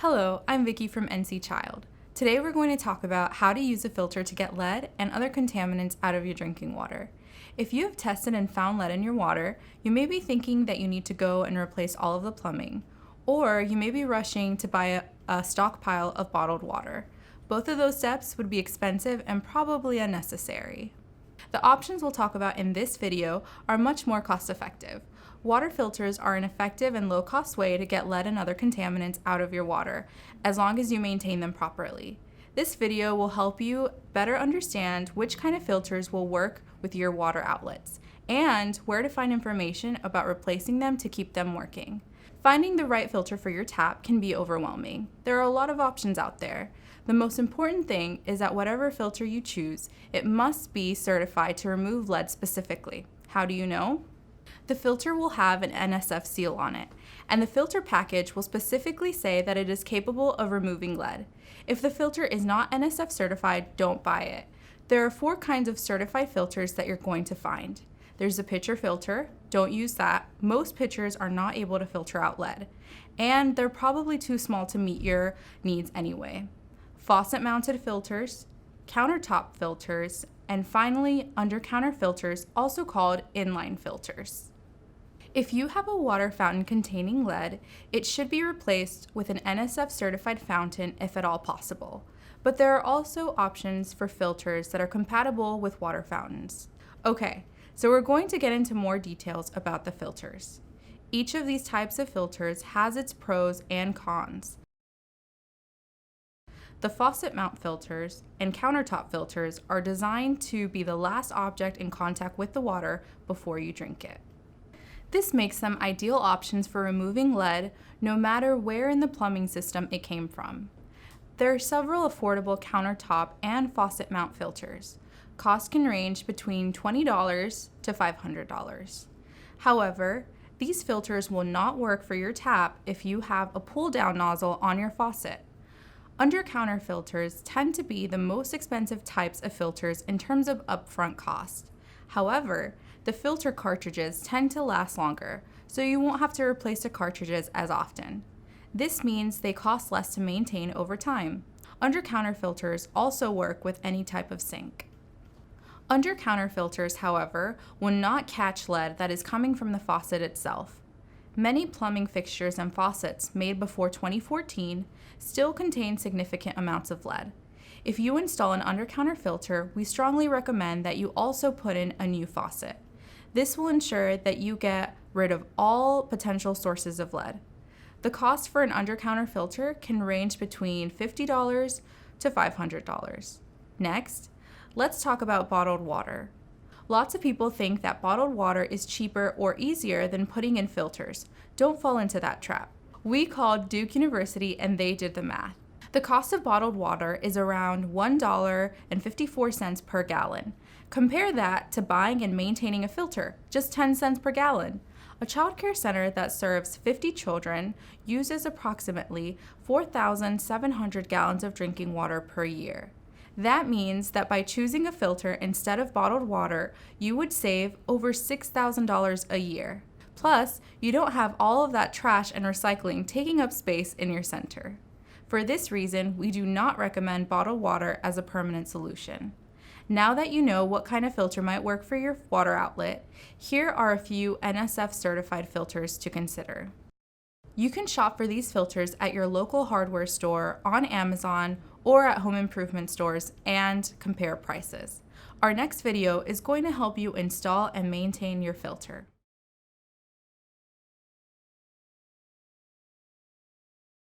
Hello, I'm Vikki from NC Child. Today we're going to talk about how to use a filter to get lead and other contaminants out of your drinking water. If you have tested and found lead in your water, you may be thinking that you need to go and replace all of the plumbing, or you may be rushing to buy a stockpile of bottled water. Both of those steps would be expensive and probably unnecessary. The options we'll talk about in this video are much more cost-effective. Water filters are an effective and low-cost way to get lead and other contaminants out of your water, as long as you maintain them properly. This video will help you better understand which kind of filters will work with your water outlets, and where to find information about replacing them to keep them working. Finding the right filter for your tap can be overwhelming. There are a lot of options out there. The most important thing is that whatever filter you choose, it must be certified to remove lead specifically. How do you know? The filter will have an NSF seal on it, and the filter package will specifically say that it is capable of removing lead. If the filter is not NSF certified, don't buy it. There are 4 kinds of certified filters that you're going to find. There's a pitcher filter. Don't use that. Most pitchers are not able to filter out lead, and they're probably too small to meet your needs anyway. Faucet mounted filters, countertop filters, and finally under-counter filters, also called inline filters. If you have a water fountain containing lead, it should be replaced with an NSF certified fountain if at all possible. But there are also options for filters that are compatible with water fountains. Okay, so we're going to get into more details about the filters. Each of these types of filters has its pros and cons. The faucet mount filters and countertop filters are designed to be the last object in contact with the water before you drink it. This makes them ideal options for removing lead no matter where in the plumbing system it came from. There are several affordable countertop and faucet mount filters. Cost can range between $20 to $500. However, these filters will not work for your tap if you have a pull-down nozzle on your faucet. Under-counter filters tend to be the most expensive types of filters in terms of upfront cost. However, the filter cartridges tend to last longer, so you won't have to replace the cartridges as often. This means they cost less to maintain over time. Under-counter filters also work with any type of sink. Under-counter filters, however, will not catch lead that is coming from the faucet itself. Many plumbing fixtures and faucets made before 2014 still contain significant amounts of lead. If you install an under-counter filter, we strongly recommend that you also put in a new faucet. This will ensure that you get rid of all potential sources of lead. The cost for an under-counter filter can range between $50 to $500. Next, let's talk about bottled water. Lots of people think that bottled water is cheaper or easier than putting in filters. Don't fall into that trap. We called Duke University and they did the math. The cost of bottled water is around $1.54 per gallon. Compare that to buying and maintaining a filter, just 10 cents per gallon. A child care center that serves 50 children uses approximately 4,700 gallons of drinking water per year. That means that by choosing a filter instead of bottled water, you would save over $6,000 a year. Plus, you don't have all of that trash and recycling taking up space in your center. For this reason, we do not recommend bottled water as a permanent solution. Now that you know what kind of filter might work for your water outlet, here are a few NSF certified filters to consider. You can shop for these filters at your local hardware store, on Amazon, or at home improvement stores and compare prices. Our next video is going to help you install and maintain your filter.